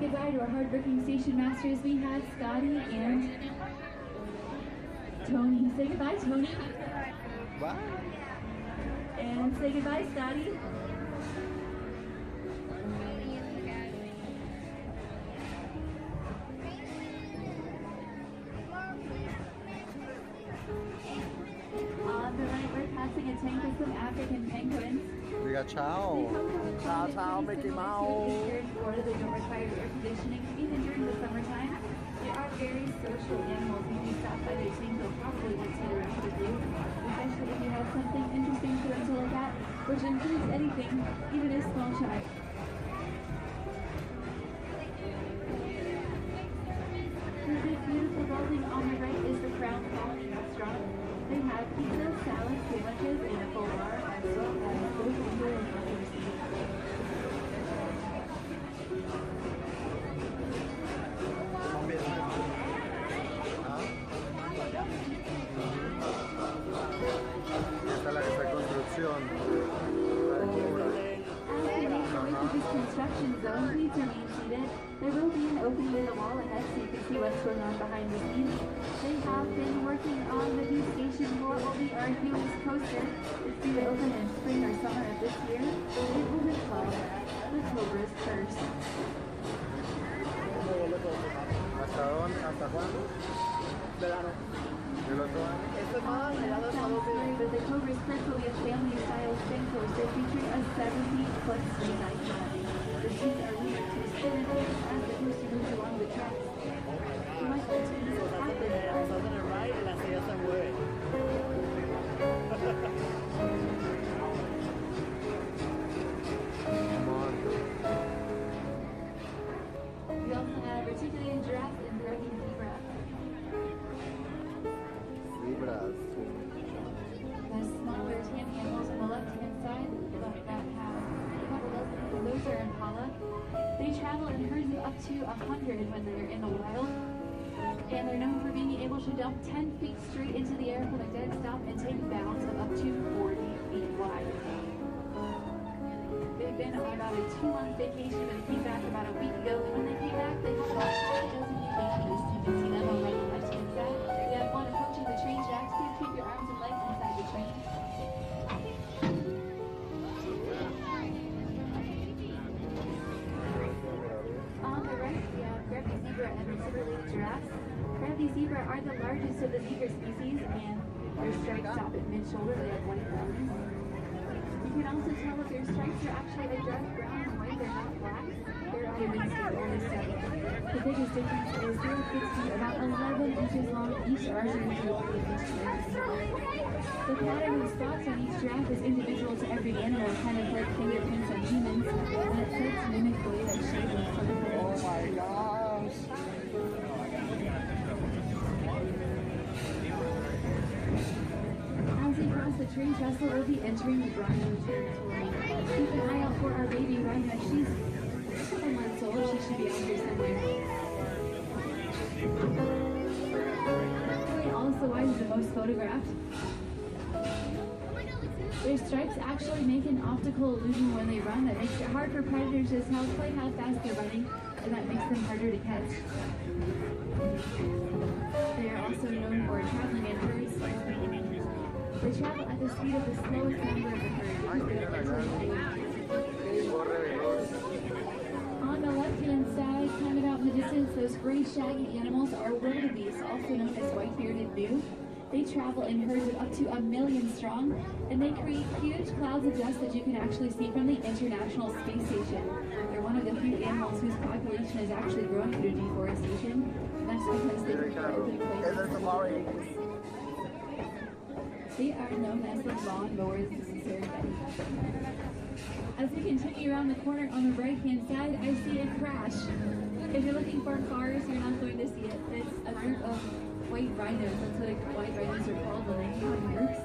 goodbye to our hard-working station masters. We have Scotty and Tony. Say goodbye, Tony. Bye. And say goodbye, Scotty. On the right, we're passing a tank with some African penguins. Diga ciao. Ciao, ciao, Mickey Mouse. Here in Florida, they don't require air conditioning, even during the summertime. They are very social animals. If you stop by their tank, they'll probably want to sit around with you, especially if you have something interesting for them to look at, which includes anything, even a small child. This beautiful building on the right is the Crown Colony Restaurant. They have pizza, salad, sandwiches, and a full bar, as well as both indoor and outdoor seating. Esta es la que está en construcción. This construction zone, please remain seated. There will be an opening in the wall ahead so you can see what's going on behind the scenes. They have been working on the new station. What will be our newest coaster? It's due to open in spring or summer of this year. It will be called the Cobra's Curse. ¿Hasta dónde? ¿Hasta cuándo? Verano. ¿El otro año? But the Cobra's Curse will be a family-style spin coaster featuring a 70-foot swing ice body. The seats are linked to spin and twist as the coaster moves along the tracks. You might want to use a happen. We also have reticulated giraffe and American zebra. Zebras. The smaller tame animals on the left-hand side that have those are impala. They travel in herds of up to 100 when they're in the wild. And they're known for being able to jump 10 feet straight into the air from a dead stop and take bounds of up to 40 feet wide. They've been on about a 2-month vacation, but they came back about a week ago. And when they came back, they have about 12 dozen new babies. You can see them over on the left-hand side. We have one approaching the train tracks. Please keep your arms and legs inside the train. On the right, we have Gravy zebra and reticulated giraffes. Gravy zebra are the largest of the zebra species, and their stripes stop at mid-shoulder. They have white bellies. You can also tell that their stripes are actually a dark brown and white. They're not black. Their eye wings are only 7. The biggest difference is their kids feet about 11 inches long. Each are 8 inches. The pattern of spots on each giraffe is individual to every animal, kind of like fingerprints on humans, and it's said to mimic the way that shape looks on the Oh my gosh! As we cross the train trestle, we'll be entering the rhino territory. Keep an eye out for our baby rhino. She's a couple months old. She should be out here somewhere. Also, why is the most photographed? Their stripes actually make an optical illusion when they run that makes it hard for predators to tell quite how fast they're running, and that makes them harder to catch. They are also known for traveling in herds. They travel at the speed of the slowest member of the herd. On the left-hand side, kind of out in the distance, those gray shaggy animals are wildebeest, also known as white-bearded gnu. They travel in herds of up to 1 million strong, and they create huge clouds of dust that you can actually see from the International Space Station. They're one of the few animals whose population is actually growing due to deforestation, and that's because they prefer open places. They are known as the lawnmowers of everybody. As we continue around the corner on the right-hand side, I see a crash. If you're looking for cars, you're not going to see it. It's a group of white rhinos. That's what white rhinos are called when they have groups.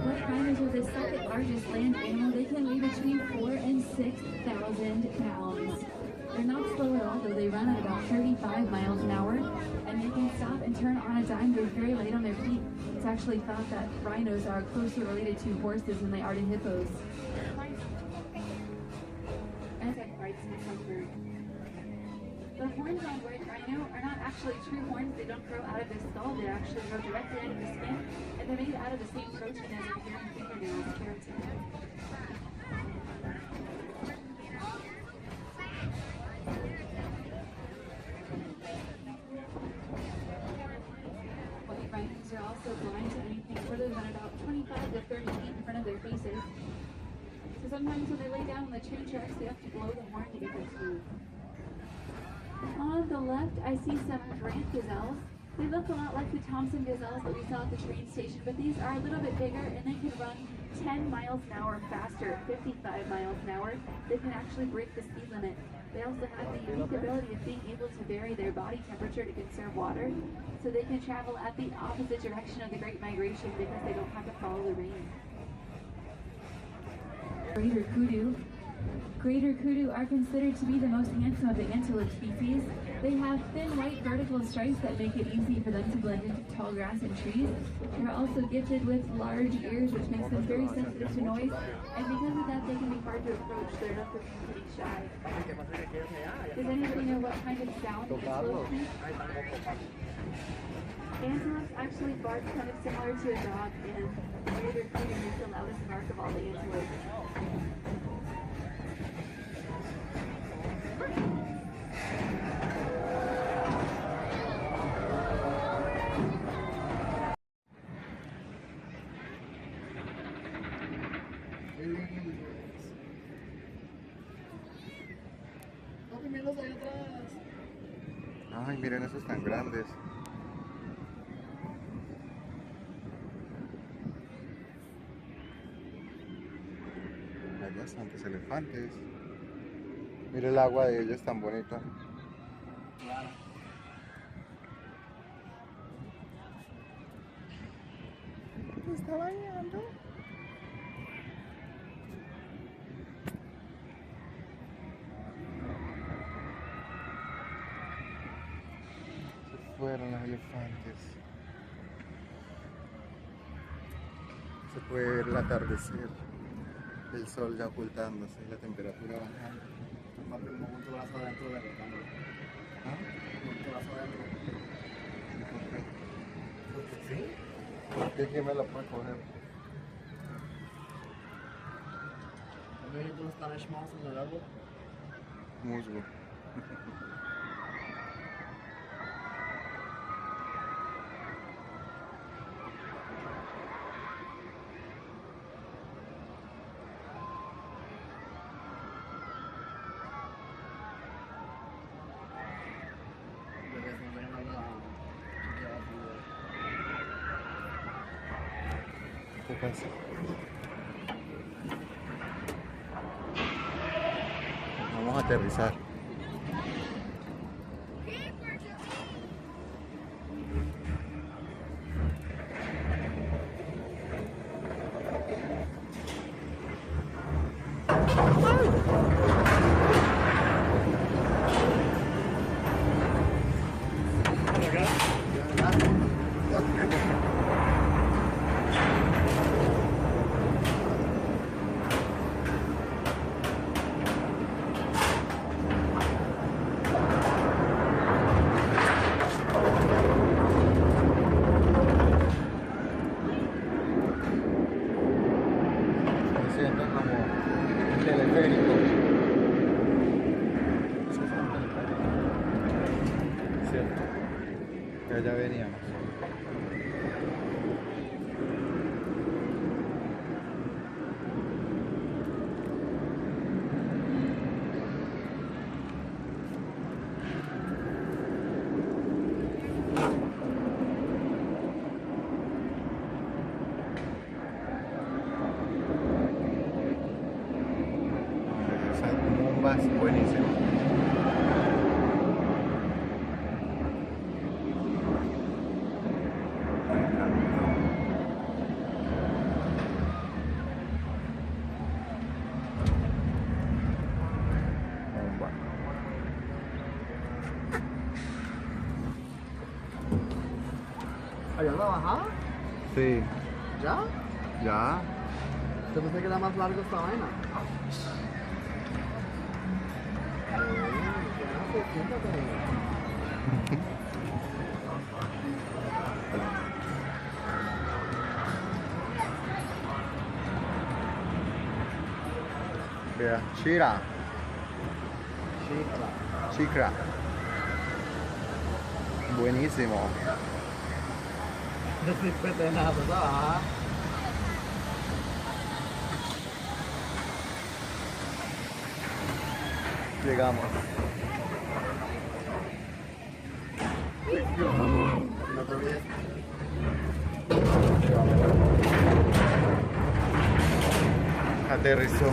White rhinos are the second largest land animal. They can weigh between 4,000 and 6,000 pounds. They're not slow at all, though. They run at about 35 miles an hour, and they can stop and turn on a dime. They're very light on their feet. It's actually thought that rhinos are closer related to horses than they are to hippos. comfort. The horns on white rhino are not actually true horns. They don't grow out of the skull. They actually grow directly out of the skin, and they're made out of the same protein as your hair and fingernails, keratin. White rhinos are also blind to anything further than about 25 to 30 feet in front of their faces. So sometimes when they lay down on the train tracks, they have to blow the horn to get them to move. On the left, I see some grant gazelles. They look a lot like the Thompson gazelles that we saw at the train station, but these are a little bit bigger and they can run 10 miles an hour faster, 55 miles an hour. They can actually break the speed limit. They also have the unique ability of being able to vary their body temperature to conserve water, so they can travel at the opposite direction of the Great Migration because they don't have to follow the rain. Greater kudu. Greater kudu are considered to be the most handsome of the antelope species. They have thin white vertical stripes that make it easy for them to blend into tall grass and trees. They're also gifted with large ears, which makes them very sensitive to noise, and because of that they can be hard to approach. They're not pretty shy. Does anybody know what kind of sound antelopes make? Antelopes actually bark kind of similar to a dog, and greater kudu makes the loudest bark of all the antelopes. Ay, miren esos tan grandes. Hay bastantes elefantes. Mira el agua de ellos tan bonita. ¿Se está bañando? Se fueron los elefantes. Se puede ver el atardecer. El sol ya ocultándose y la temperatura bajando. Un brazo adentro de la cámara. ¿Ah? Un brazo adentro. ¿Sí? ¿Por qué? ¿Quién me la puede coger? ¿Have you eaten Spanish mouse in the árbol? Musgo. ¿Qué pasa? Vamos a aterrizar. Siento como un teleférico. Eso fue un teleférico. Cierto. Que allá veníamos. Buenísimo. ¿Allá la bajada? Sí. ¿Ya? Ya. Yo pensé que era más largo esta vaina. Siéntate. Mira, Shira, Chicla. chicra. Buenísimo. No estoy petenado, ¿sabes? Llegamos. No te olvides. Aterrizó.